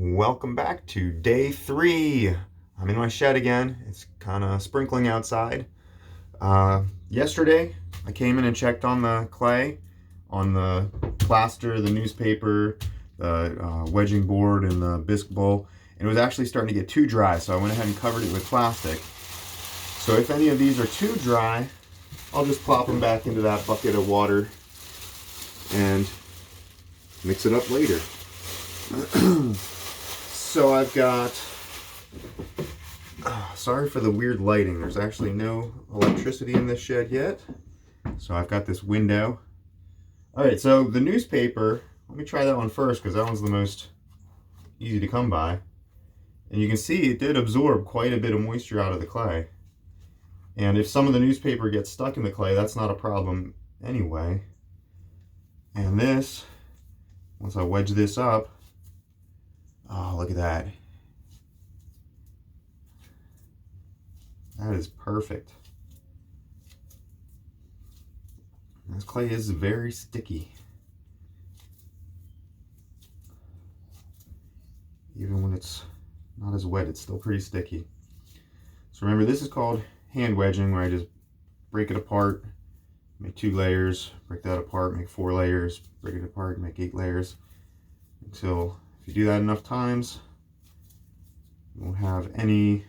Welcome back to day 3. I'm in my shed again. It's kind of sprinkling outside. Yesterday, I came in and checked on the clay, on the plaster, the newspaper, the wedging board, and the bisque bowl, and it was actually starting to get too dry, so I went ahead and covered it with plastic. So if any of these are too dry, I'll just plop them back into that bucket of water and mix it up later. So I've got, sorry for the weird lighting, there's actually no electricity in this shed yet. So I've got this window. Alright, so the newspaper, let me try that one first because that one's the most easy to come by. And you can see it did absorb quite a bit of moisture out of the clay. And if some of the newspaper gets stuck in the clay, that's not a problem anyway. And this, once I wedge this up, oh, look at that. That is perfect. This clay is very sticky. Even when it's not as wet, it's still pretty sticky. So remember, this is called hand wedging, where I just break it apart, make 2 layers, break that apart, make 4 layers, break it apart, make 8 layers, until if you do that enough times, you won't have any,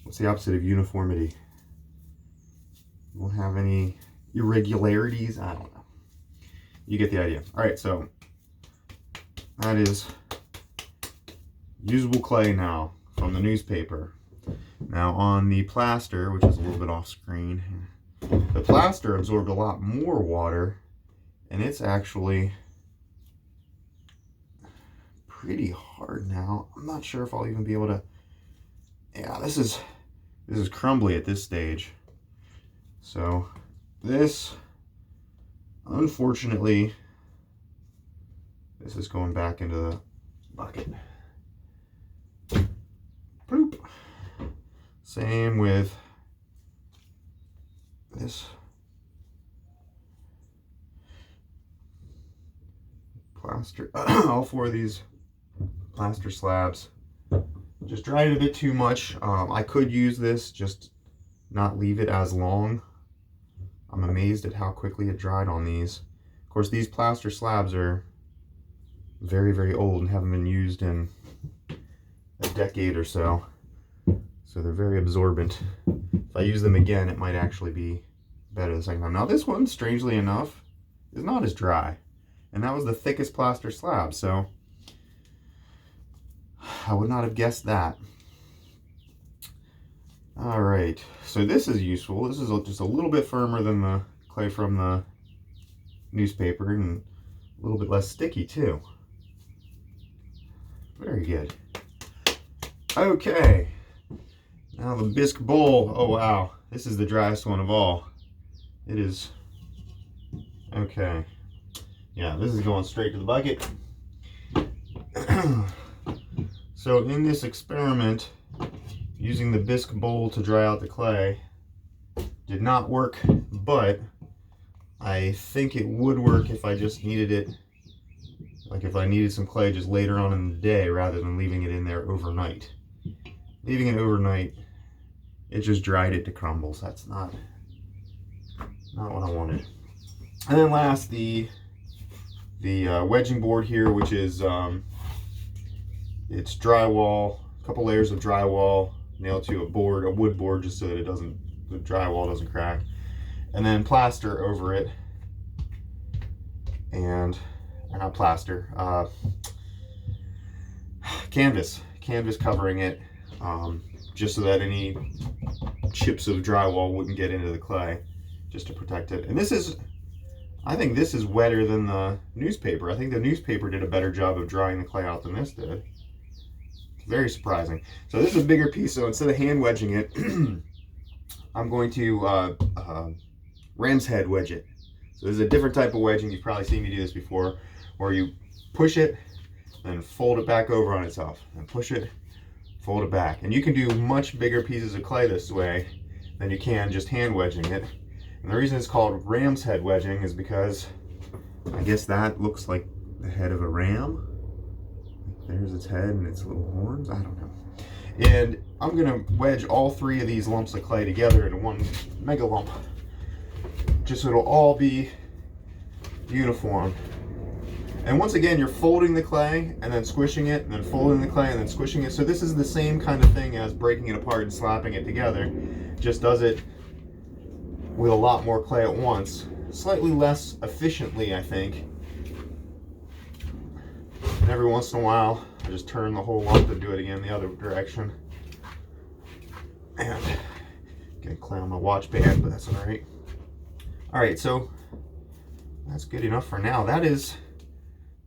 what's the opposite of uniformity? You won't have any irregularities. I don't know. You get the idea. All right, so that is usable clay now from the newspaper. Now on the plaster, which is a little bit off screen, the plaster absorbed a lot more water, and it's actually pretty hard now. I'm not sure if I'll even be able to, yeah, this is crumbly at this stage. So this, unfortunately, this is going back into the bucket. Boop. Same with this plaster. All 4 of these plaster slabs just dried it a bit too much. I could use this, just not leave it as long. I'm amazed at how quickly it dried on these. Of course, these plaster slabs are very, very old and haven't been used in a decade or so. So they're very absorbent. If I use them again, it might actually be better the second time. Now this one, strangely enough, is not as dry. And that was the thickest plaster slab, so I would not have guessed that. All right, so this is useful. This is just a little bit firmer than the clay from the newspaper and a little bit less sticky too. Very good. Okay, now the bisque bowl. Oh wow, this is the driest one of all. It is, okay. Yeah, this is going straight to the bucket. So in this experiment, using the bisque bowl to dry out the clay did not work, but I think it would work if I just needed it, like if I needed some clay just later on in the day rather than leaving it in there overnight. Leaving it overnight, it just dried it to crumbles. That's not what I wanted. And then last, the wedging board here, which is it's drywall, a couple layers of drywall nailed to a board, a wood board, just so that the drywall doesn't crack, and then plaster over it, and not plaster, canvas covering it, just so that any chips of drywall wouldn't get into the clay, just to protect it. And this is, I think this is wetter than the newspaper. I think the newspaper did a better job of drying the clay out than this did. Very surprising. So this is a bigger piece, so instead of hand wedging it, I'm going to ram's head wedge it. So this is a different type of wedging. You've probably seen me do this before, where you push it, then fold it back over on itself, and push it, fold it back. And you can do much bigger pieces of clay this way than you can just hand wedging it. And the reason it's called ram's head wedging is because I guess that looks like the head of a ram. There's its head and its little horns. I don't know. And I'm gonna wedge all 3 of these lumps of clay together into one mega lump, just so it'll all be uniform. And once again, you're folding the clay and then squishing it, and then folding the clay and then squishing it. So this is the same kind of thing as breaking it apart and slapping it together. Just does it with a lot more clay at once. Slightly less efficiently, I think. And every once in a while, I just turn the whole lump and do it again the other direction. And get clay on my watch band, but that's all right. All right, so that's good enough for now. That is,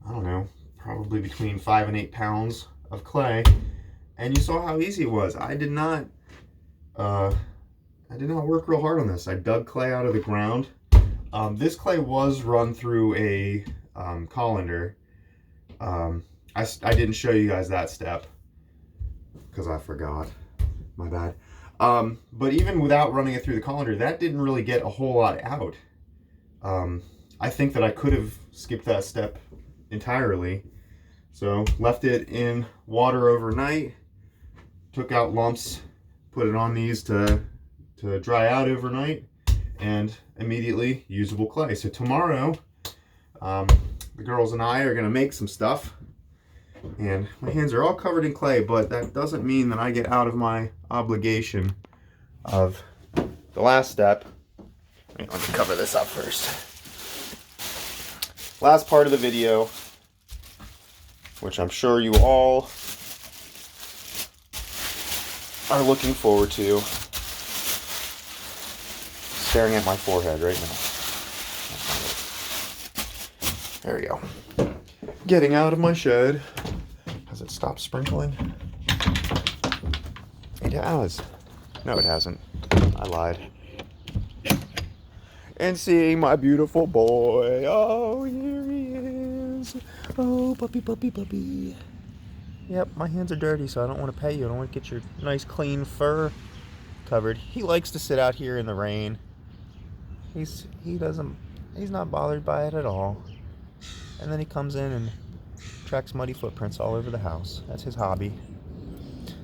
I don't know, probably between 5 and 8 pounds of clay. And you saw how easy it was. I did not work real hard on this. I dug clay out of the ground. This clay was run through a colander. I didn't show you guys that step because I forgot. My bad. But even without running it through the colander, that didn't really get a whole lot out. I think that I could have skipped that step entirely. So left it in water overnight, took out lumps, put it on these to dry out overnight, and immediately usable clay. So tomorrow, the girls and I are gonna make some stuff, and my hands are all covered in clay, but that doesn't mean that I get out of my obligation of the last step. Let me cover this up first. Last part of the video, which I'm sure you all are looking forward to. Staring at my forehead right now. There we go. Getting out of my shed. Has it stopped sprinkling? It has. No, it hasn't. I lied. And seeing my beautiful boy. Oh, here he is. Oh, puppy, puppy, puppy. Yep, my hands are dirty, so I don't want to pay you. I don't want to get your nice, clean fur covered. He likes to sit out here in the rain. He's not bothered by it at all. And then he comes in and tracks muddy footprints all over the house. That's his hobby.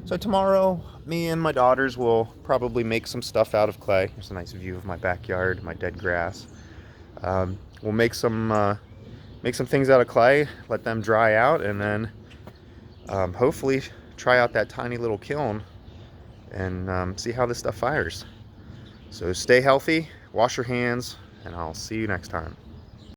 So tomorrow, me and my daughters will probably make some stuff out of clay. There's a nice view of my backyard, my dead grass. We'll make some things out of clay, let them dry out, and then hopefully try out that tiny little kiln and see how this stuff fires. So stay healthy, wash your hands, and I'll see you next time.